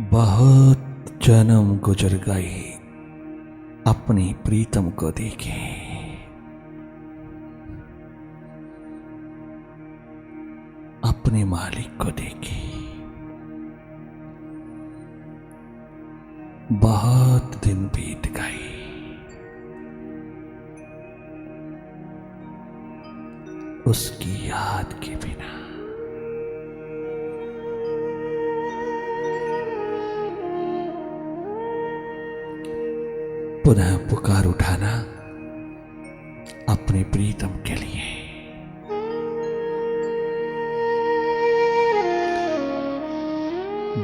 बहुत जन्म गुजर गए अपनी प्रीतम को देखे, अपने मालिक को देखे। बहुत दिन बीत गए, उसकी याद के बिना। पुनः पुकार उठाना अपने प्रीतम के लिए।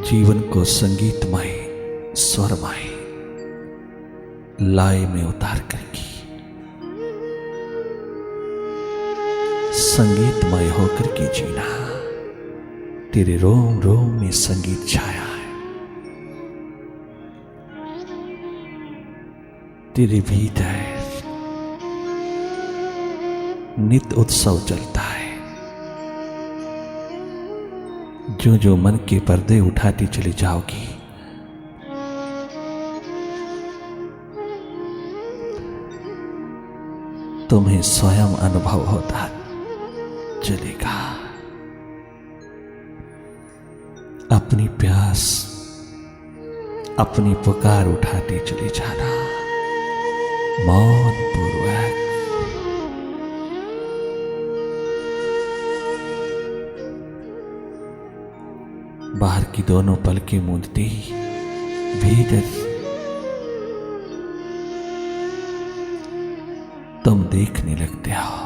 जीवन को संगीतमय, स्वरमय लय में उतार करके संगीतमय होकर के जीना। तेरे रोम रोम में संगीत छाया है, तेरे भीतर नित्य उत्सव चलता है। जो जो मन के पर्दे उठाती चली जाओगी, तुम्हें स्वयं अनुभव होता चलेगा। अपनी प्यास, अपनी पुकार उठाते चले जाना मौन पूर्वक। बाहर की दोनों पलकें मूंदते ही भीतर तुम देखने लगते हो।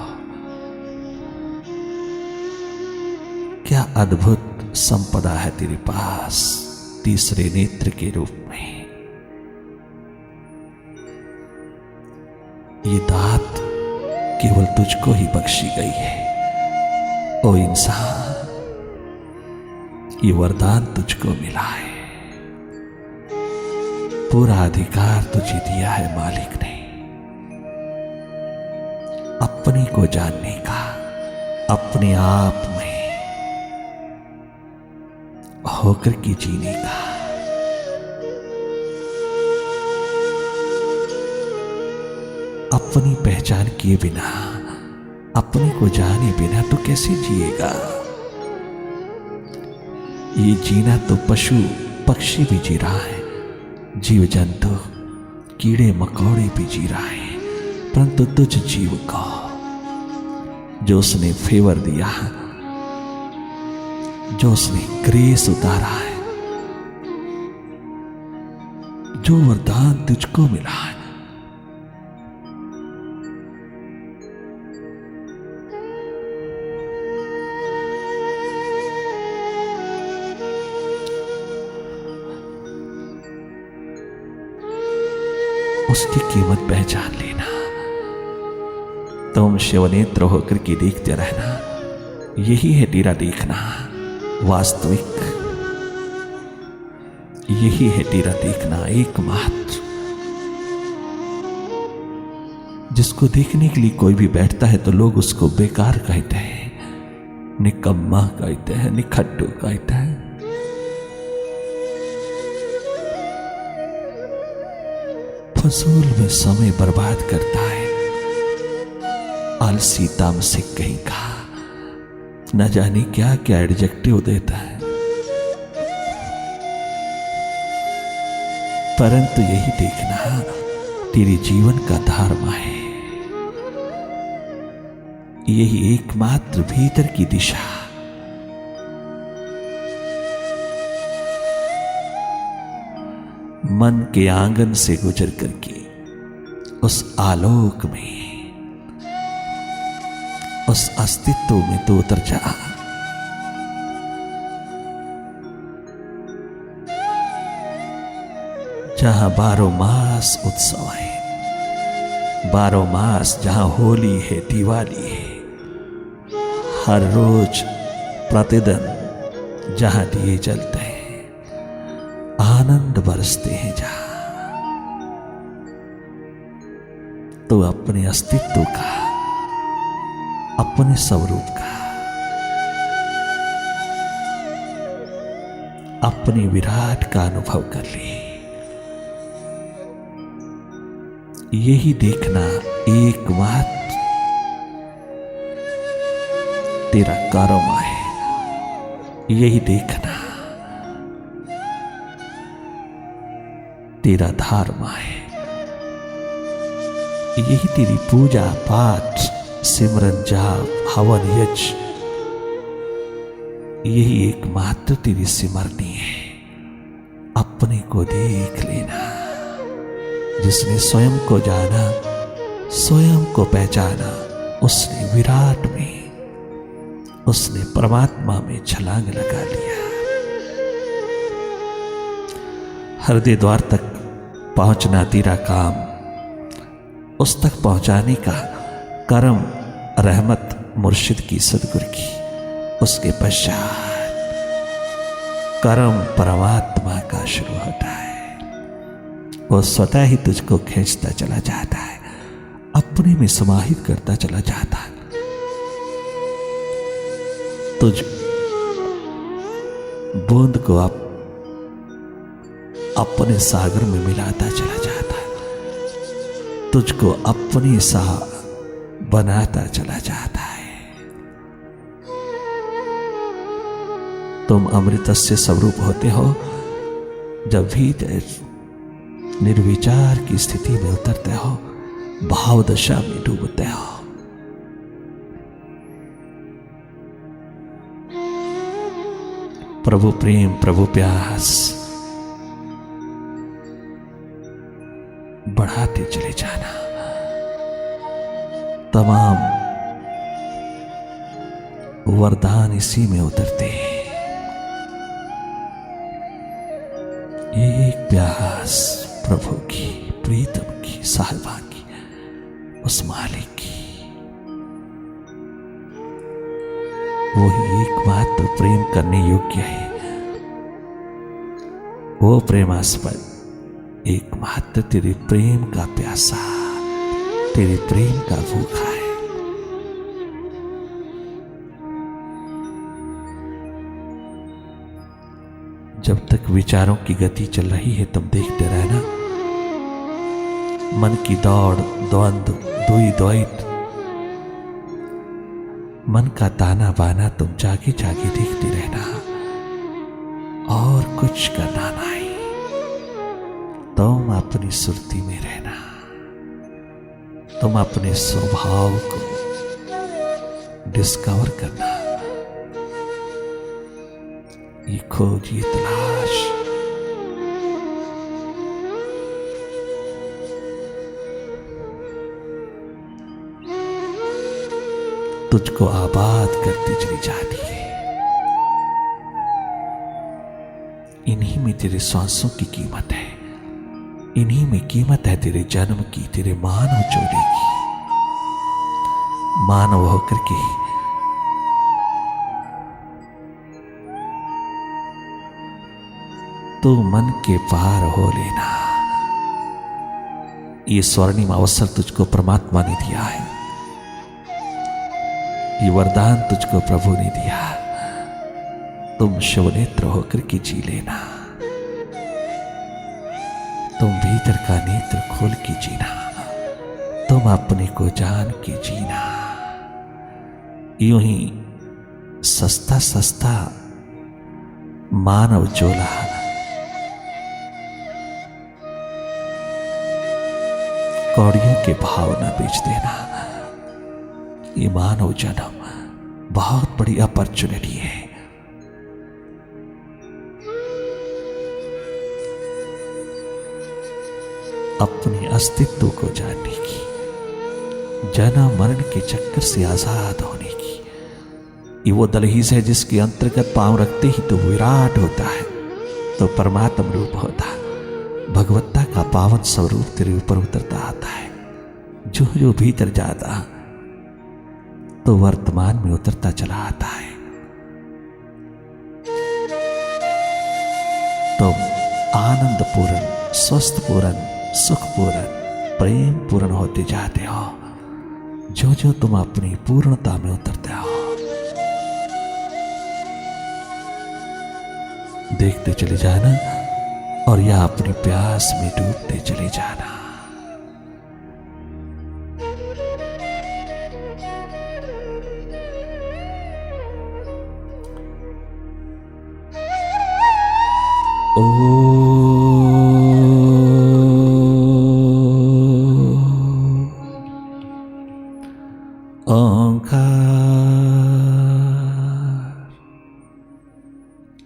क्या अद्भुत संपदा है तेरे पास तीसरे नेत्र के रूप में। ये दात केवल तुझको ही बख्शी गई है ओ इंसान। ये वरदान तुझको मिला है, पूरा अधिकार तुझे दिया है मालिक ने अपने को जानने का, अपने आप में होकर के जीने का। अपनी पहचान किए बिना, अपने को जाने बिना तो कैसे जिएगा। ये जीना तो पशु पक्षी भी जी रहा है, जीव जंतु कीड़े मकोड़े भी जी रहा है, परंतु तुझ जीव को जो उसने फेवर दिया, जो उसने ग्रेस उतारा है, जो वरदान तुझको मिला है, उसकी कीमत पहचान लेना। तुम शिवनेत्र होकर के देखते रहना। यही है तेरा देखना वास्तविक, यही है तेरा देखना एकमात्र। जिसको देखने के लिए कोई भी बैठता है तो लोग उसको बेकार कहते हैं, निकम्मा कहते हैं, निखट्टू कहते हैं। फजूल में समय बर्बाद करता है, आलसी तामसिक कहीं का, न जाने क्या क्या एडजेक्टिव देता है। परंतु यही देखना तेरे जीवन का धर्म है, यही एकमात्र भीतर की दिशा। मन के आंगन से गुजर करके उस आलोक में, उस अस्तित्व में तो उतर जा। जहां 12 मास उत्सव है, 12 मास जहां होली है, दिवाली है, हर रोज प्रतिदिन जहां दिए जलते हैं, आनंद बरसते हैं जहां, तो अपने अस्तित्व का, अपने स्वरूप का अपनी विराट का अनुभव कर ले। यही देखना एकमात्र तेरा कर्म है। यही देखना तेरा धर्म है। यही तेरी पूजा पाठ, सिमरन जाप, हवन यज्ञ, यही एकमात्र तेरी सिमरनी है। अपने को देख लेना। जिसने स्वयं को जाना, स्वयं को पहचाना, उसने विराट में, उसने परमात्मा में छलांग लगा लिया। हृदय द्वार तक पहुंचना तेरा काम, उस तक पहुंचाने का कर्म रहमत मुर्शिद की, सदगुरु की। उसके पश्चात कर्म परमात्मा का शुरू होता है। वो स्वतः ही तुझको खींचता चला जाता है, अपने में समाहित करता चला जाता है। तुझ बूंद को अपने सागर में मिलाता चला जाता है, तुझको अपने सा बनाता चला जाता है। तुम अमृतस्य स्वरूप होते हो जब भी निर्विचार की स्थिति में उतरते हो, भाव दशा में डूबते हो। प्रभु प्रेम, प्रभु प्यास बढ़ाते चले जाना। तमाम वरदान इसी में उतरते हैं। एक प्यास प्रभु की, प्रीतम की, साहिबा की, उस मालिक की। वही एकमात्र प्रेम करने योग्य है। वो प्रेमास्पद एकमात्र तेरे प्रेम का प्यासा, तेरे प्रेम का भूखा है। जब तक विचारों की गति चल रही है तुम देखते रहना। मन की दौड़, द्वंद्व, दुई द्वैत, मन का ताना बाना तुम जागे जागे देखते रहना। और कुछ करना नहीं। तुम अपनी सुरती में रहना। तुम अपने स्वभाव को डिस्कवर करना। ये खोज, ये तलाश, तुझको आबाद करती चली जाती है। इन्हीं में तेरे सांसों की कीमत है। इन्हीं में कीमत है तेरे जन्म की, तेरे मानव जोड़े की। मानव होकर के तो मन के पार हो लेना। ये स्वर्णिम अवसर तुझको परमात्मा ने दिया है। ये वरदान तुझको प्रभु ने दिया। तुम शिवनेत्र होकर के जी लेना। तुम भीतर का नेत्र खोल के जीना। तुम अपने को जान के जीना। यूं ही सस्ता सस्ता मानव चोला कौड़ियों के भाव न बेच देना। ये मानव जन्म बहुत बड़ी अपॉर्चुनिटी है। अपने अस्तित्व को जानने की, जन्म मरण के चक्कर से आजाद होने की। ये वो दलहीज है जिसके अंतर्गत पांव रखते ही तो विराट होता है, तो परमात्म रूप होता है। भगवत्ता का पावन स्वरूप तेरे ऊपर उतरता आता है। जो जो भीतर जाता तो वर्तमान में उतरता चला आता है। तुम आनंद पूर्ण, स्वस्थ पूर्ण, सुख पूर्ण, प्रेम पूर्ण होते जाते हो जो जो तुम अपनी पूर्णता में उतरते हो। देखते चले जाना और या अपनी प्यास में डूबते चले जाना। ओंकार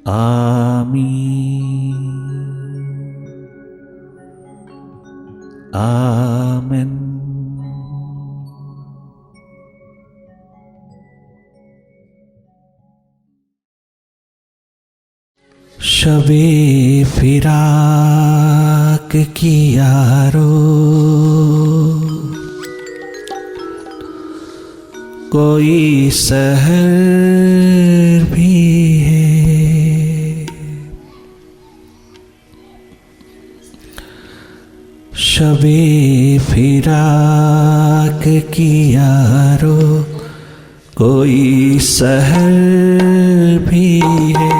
आमीन आमीन। शबे फिराक की यारो कोई सहर भी है, शबे फिराक की यारो कोई सहर भी है,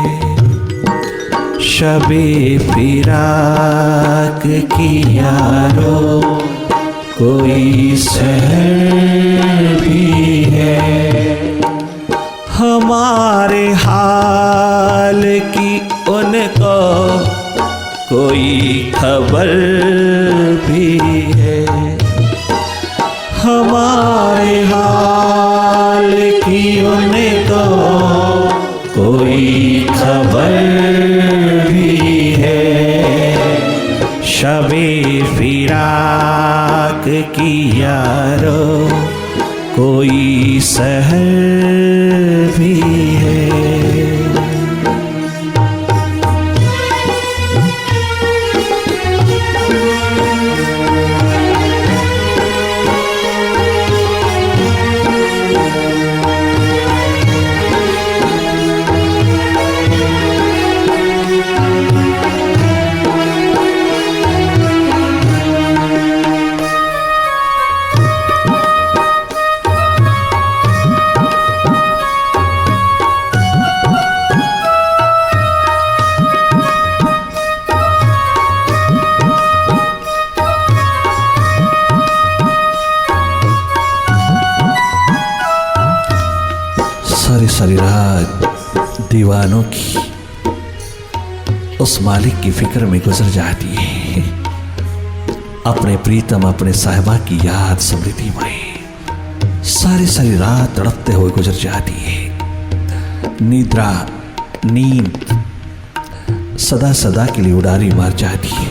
शबे फिराक की यारो कोई सहर भी है, हमारे हाल की उनको कोई खबर भी है, हमारे हाल की उनको कोई खबर भी है, शबे फिराक की यारो कोई सहर भी है। सारी सारी रात दीवानों की उस मालिक की फिक्र में गुजर जाती है, अपने प्रीतम अपने साहिबा की याद स्मृति में सारी सारी रात तड़पते हुए गुजर जाती है। निद्रा नींद सदा सदा के लिए उड़ारी मार जाती है।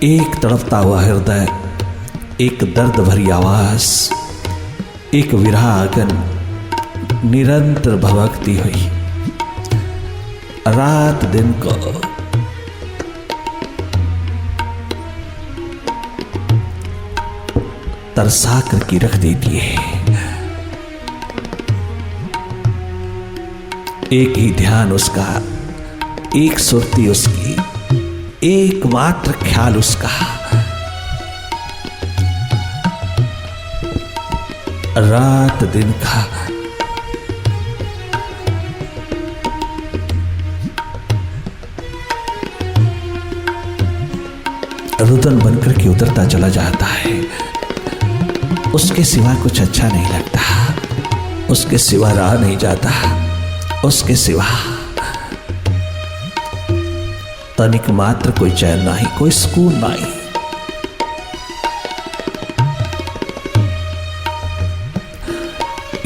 एक तड़पता हुआ हृदय, एक दर्द भरी आवाज, एक विरह आगन निरंतर भभकती हुई रात दिन को तरसा करके रख देती है। एक ही ध्यान उसका, एक सुरती उसकी, एकमात्र ख्याल उसका, रात दिन का रुदन बनकर के उतरता चला जाता है। उसके सिवा कुछ अच्छा नहीं लगता, उसके सिवा रहा नहीं जाता, उसके सिवा तनिक मात्र कोई चैन नहीं, कोई सुकून नहीं।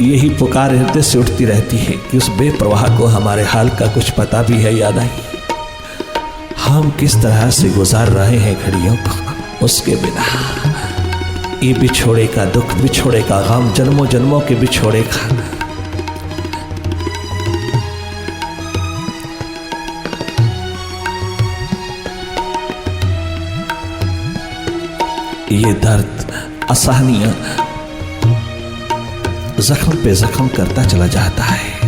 यही पुकार हृदय से उठती रहती है कि उस बेप्रवाह को हमारे हाल का कुछ पता भी है या नहीं, हम किस तरह से गुजार रहे हैं घड़ियों को उसके बिना। ये बिछोड़े का दुख, बिछोड़े का गम, जन्मों जन्मों के बिछोड़े का ये दर्द असहनीय जख्म पे जख्म करता चला जाता है।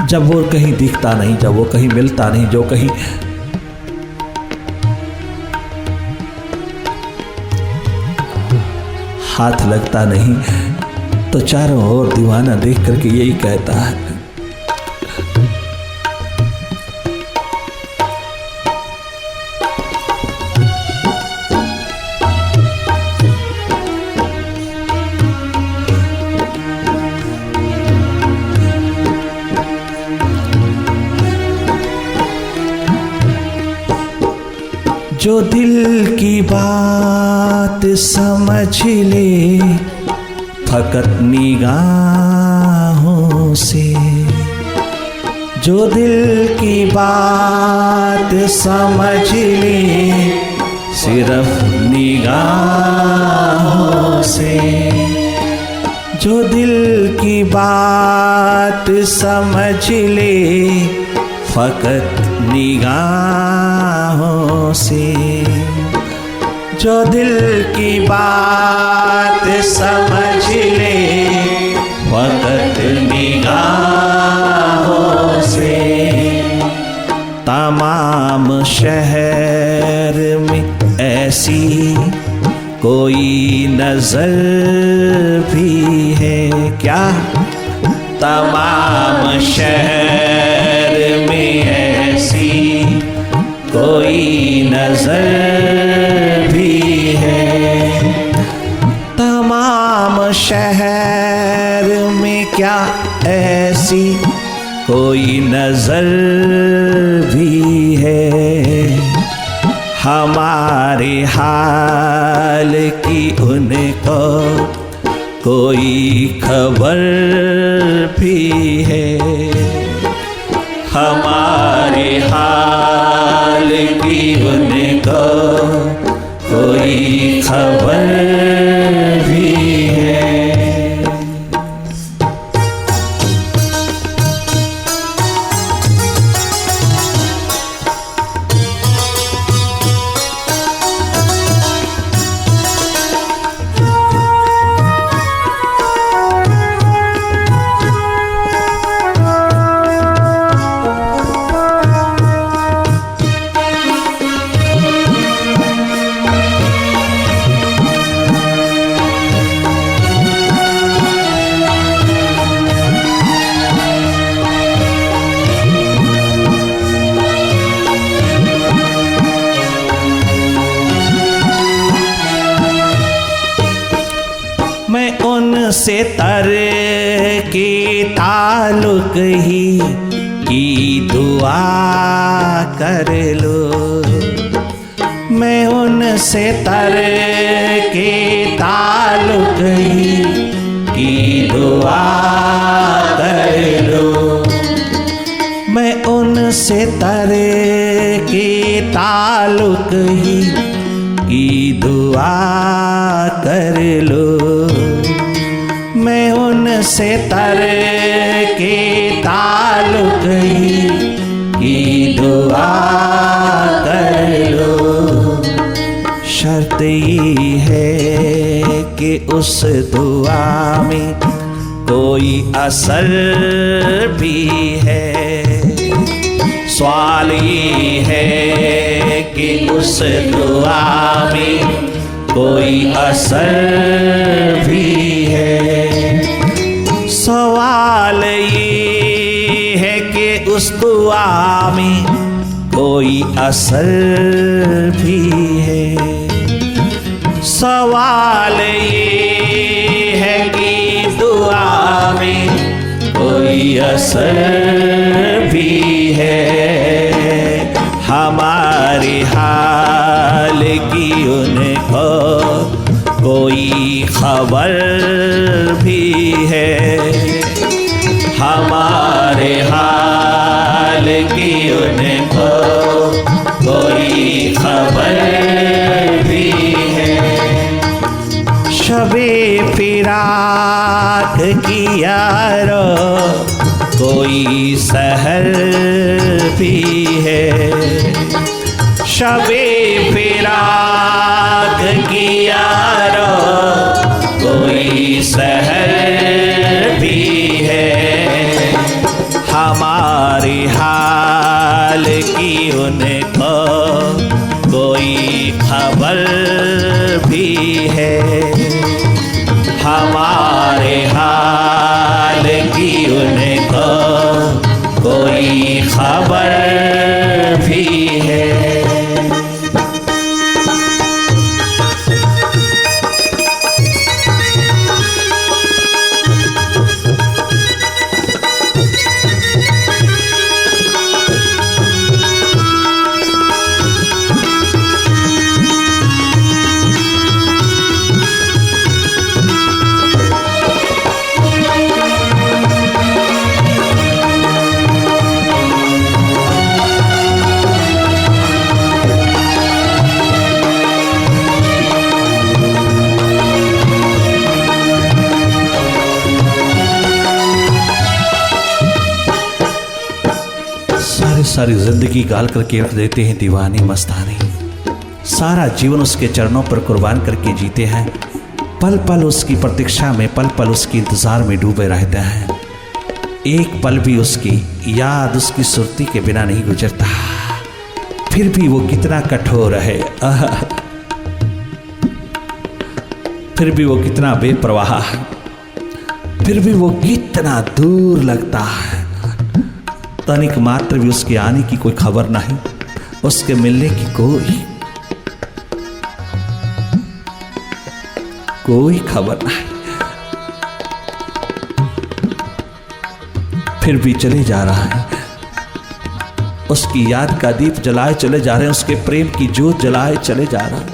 जब वो कहीं दिखता नहीं, जब वो कहीं मिलता नहीं, जो कहीं हाथ लगता नहीं, तो चारों ओर दीवाना देख करके यही कहता है जो दिल की बात समझ ले फकत निगाहों से, जो दिल की बात समझ ले सिर्फ निगाहों से, जो दिल की बात समझ ले फकत निगाहों से, जो दिल की बात समझ ले फकत निगाहों से। तमाम शहर में ऐसी कोई नजर भी है क्या? तमाम शहर में ऐसी कोई नजर भी है, तमाम शहर में क्या ऐसी कोई नजर भी है? हमारे हाल की उनको कोई खबर भी है, हमारे हाल की उनको कोई खबर भी है। मैं उनसे तर के ताल्लुक ही की दुआ कर लो, मैं उनसे तर के ताल्लुक ही की दुआ कर लो, मैं उनसे तर के ताल्लुक ही की दुआ कर लो, मैं उनसे तर के ताल्लुक ही की दुआ कर लो। शर्त ये है कि उस दुआ में कोई असर भी है, सवाल ये है कि उस दुआ में कोई असर भी है, सवाल ये है कि उस दुआ में कोई असर भी है, सवाल ये है कि दुआ में कोई असर भी है। हमारे हाल की उनको कोई खबर भी है, हमारे हाल की उनको कोई खबर भी है। शबे फिराक की यारो कोई सहर भी है, शबे फिराक की यारो कोई सहर भी है, हमारे हाल की उनको कोई खबर भी है, हमारे हाल की उनको कोई खबर भी है। सारी जिंदगी गाल करके रख देते हैं दीवानी मस्तानी, सारा जीवन उसके चरणों पर कुर्बान करके जीते हैं, पल पल उसकी प्रतीक्षा में, पल पल उसकी इंतजार में डूबे रहते हैं। एक पल भी उसकी याद, उसकी सुरती के बिना नहीं गुजरता। फिर भी वो कितना कठोर है, फिर भी वो कितना बेपरवाह, फिर भी वो कितना दूर लगता है। तनिक मात्र भी उसके आने की कोई खबर नहीं, उसके मिलने की कोई खबर नहीं। फिर भी चले जा रहा है, उसकी याद का दीप जलाए चले जा रहे हैं, उसके प्रेम की जोत जलाए चले जा रहा है।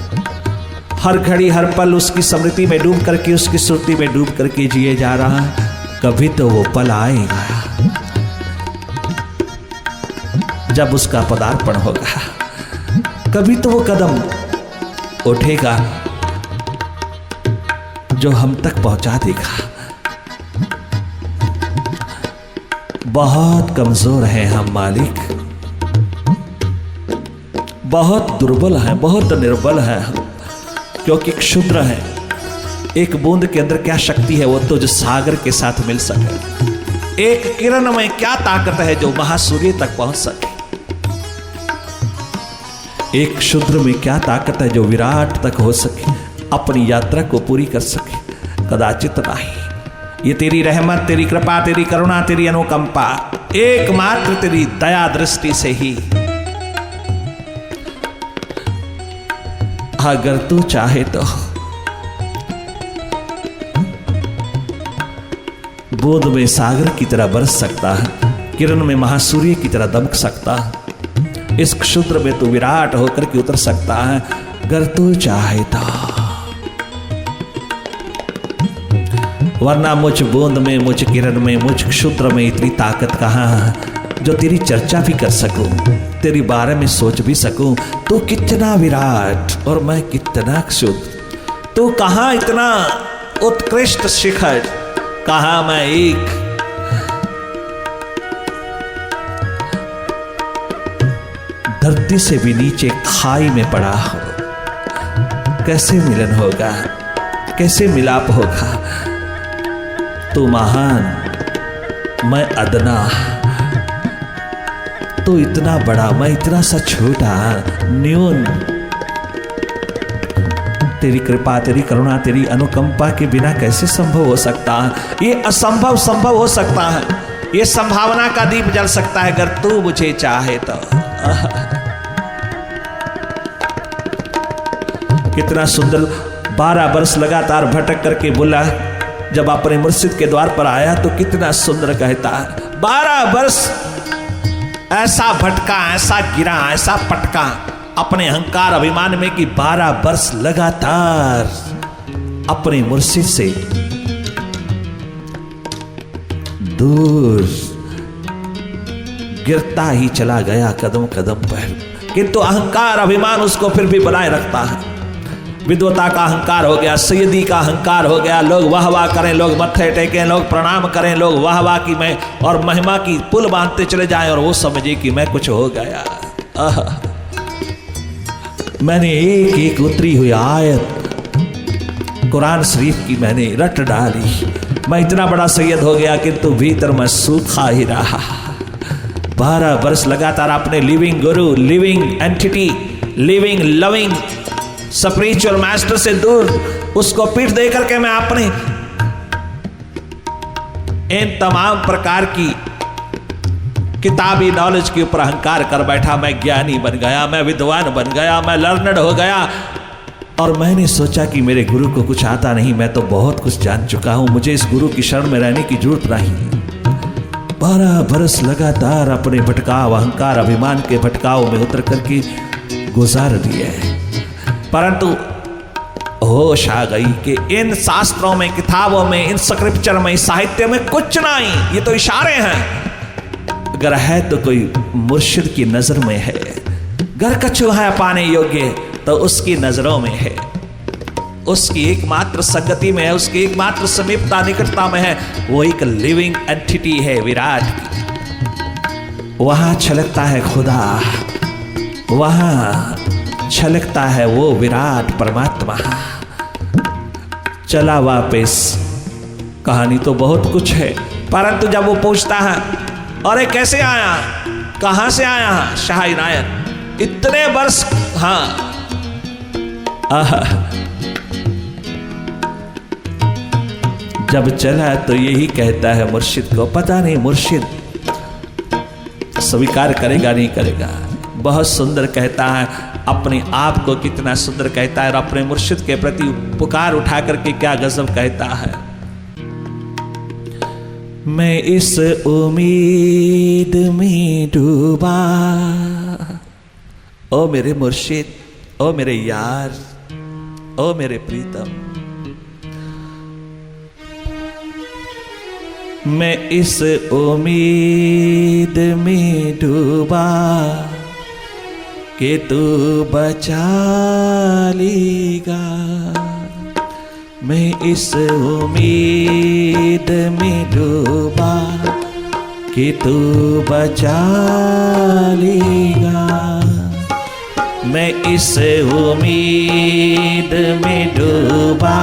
हर घड़ी हर पल उसकी स्मृति में डूब करके, उसकी सुरती में डूब करके जिए जा रहा है। कभी तो वो पल आएगा जब उसका पदार्पण होगा, कभी तो वो कदम उठेगा जो हम तक पहुंचा देगा। बहुत कमजोर हैं हम मालिक, बहुत दुर्बल हैं, बहुत निर्बल हैं हम, क्योंकि क्षुद्र है। एक बूंद के अंदर क्या शक्ति है वो तो जो सागर के साथ मिल सके। एक किरण में क्या ताकत है जो महासूर्य तक पहुंच सके। एक क्षुद्र में क्या ताकत है जो विराट तक हो सके, अपनी यात्रा को पूरी कर सके। कदाचित नहीं, ये तेरी रहमत, तेरी कृपा, तेरी करुणा, तेरी अनुकंपा, एकमात्र तेरी दया दृष्टि से ही। अगर तू चाहे तो बूंद में सागर की तरह बरस सकता है, किरण में महासूर्य की तरह दमक सकता है, इस क्षुद्र में तू विराट होकर के उतर सकता है अगर तू चाहे तो। वरना मुझ बूंद में, मुझ किरण में, मुझ क्षुद्र में इतनी ताकत कहाँ है जो तेरी चर्चा भी कर सकूं, तेरी बारे में सोच भी सकूं। तू कितना विराट और मैं कितना क्षुद्र, तू कहाँ इतना उत्कृष्ट शिखर, कहाँ मैं एक धरती से भी नीचे खाई में पड़ा हो। कैसे मिलन होगा, कैसे मिलाप होगा। तू महान, मैं अदना, तू इतना बड़ा, मैं इतना सा छोटा, न्यून। तेरी कृपा, तेरी करुणा, तेरी अनुकंपा के बिना कैसे संभव हो सकता है। ये असंभव संभव हो सकता है, ये संभावना का दीप जल सकता है अगर तू मुझे चाहे तो। कितना सुंदर 12 वर्ष लगातार भटक करके बोला, जब अपने मुर्शिद के द्वार पर आया तो कितना सुंदर कहता है। 12 वर्ष ऐसा भटका, ऐसा गिरा, ऐसा पटका अपने अहंकार अभिमान में कि 12 वर्ष लगातार अपने मुर्शिद से दूर गिरता ही चला गया कदम कदम पर, किंतु अहंकार अभिमान उसको फिर भी बनाए रखता है। विद्वता का अहंकार हो गया, सैयदी का अहंकार हो गया। लोग वाह वाह करें, लोग मत्थे टेकें, लोग प्रणाम करें, लोग वाह वाह की मैं और महिमा की पुल बांधते चले जाएं और वो समझे कि मैं कुछ हो गया। मैंने एक एक उतरी हुई आयत कुरान शरीफ की मैंने रट डाली। मैं इतना बड़ा सैयद हो गया किंतु भीतर मैं सूखा ही रहा। 12 वर्ष लगातार अपने लिविंग गुरु, living entity, living loving spiritual master से दूर उसको पीठ दे करके मैं अपने इन तमाम प्रकार की किताबी नॉलेज के ऊपर अहंकार कर बैठा। मैं ज्ञानी बन गया, मैं विद्वान बन गया, मैं लर्नड हो गया और मैंने सोचा कि मेरे गुरु को कुछ आता नहीं, मैं तो बहुत कुछ जान चुका हूं, मुझे इस गुरु की शरण में रहने की जरूरत नहीं। 12 बरस लगातार अपने भटकाव, अहंकार अभिमान के भटकाव में उतर करके गुजार दिए, परंतु होश आ गई कि इन शास्त्रों में, किताबों में, इन स्क्रिप्चर में, साहित्य में कुछ नहीं, ये तो इशारे हैं। अगर है तो कोई मुर्शिद की नजर में है, घर कछु है पाने योग्य तो उसकी नजरों में है, उसकी एकमात्र संगति में है, उसकी एकमात्र समीपता निकटता में है। वो एक लिविंग एंटिटी है, विराट की। वहाँ छलकता है खुदा, वहाँ छलकता है वो विराट परमात्मा। चला वापस। कहानी तो बहुत कुछ है, परंतु जब वो पूछता है अरे कैसे आया, कहां से आया शाह इनायत, इतने वर्ष। हाँ जब चला तो यही कहता है मुर्शिद को, पता नहीं मुर्शिद स्वीकार करेगा नहीं करेगा। बहुत सुंदर कहता है, अपने आप को कितना सुंदर कहता है और अपने मुर्शिद के प्रति पुकार उठा करके क्या गजब कहता है। मैं इस उम्मीद में डूबा, ओ मेरे मुर्शिद, ओ मेरे यार, ओ मेरे प्रीतम, मैं इस उम्मीद में डूबा कि तू बचा लेगा। मैं इस उम्मीद में डूबा कि तू बचा लेगा। मैं इस उम्मीद में डूबा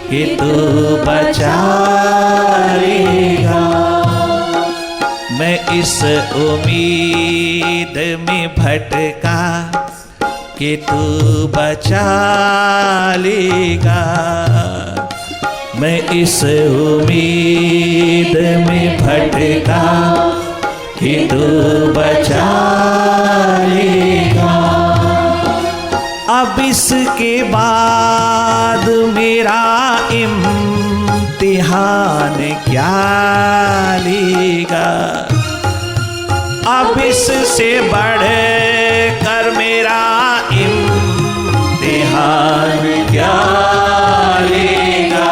कि तू बचा लेगा। मैं इस उम्मीद में भटका कि तू बचा लेगा। मैं इस उम्मीद में भटका कि तू बचा लेगा। अब इसके बाद मेरा इम्तिहान क्या लेगा। अब इससे बढ़ कर मेरा इम्तिहान क्या लेगा।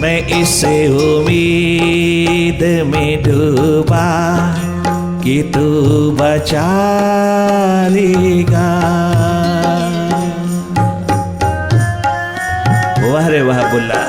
मैं इस उम्मीद में डूबा कि तू बचा लेगा। वाह रे वाह बुल्ला।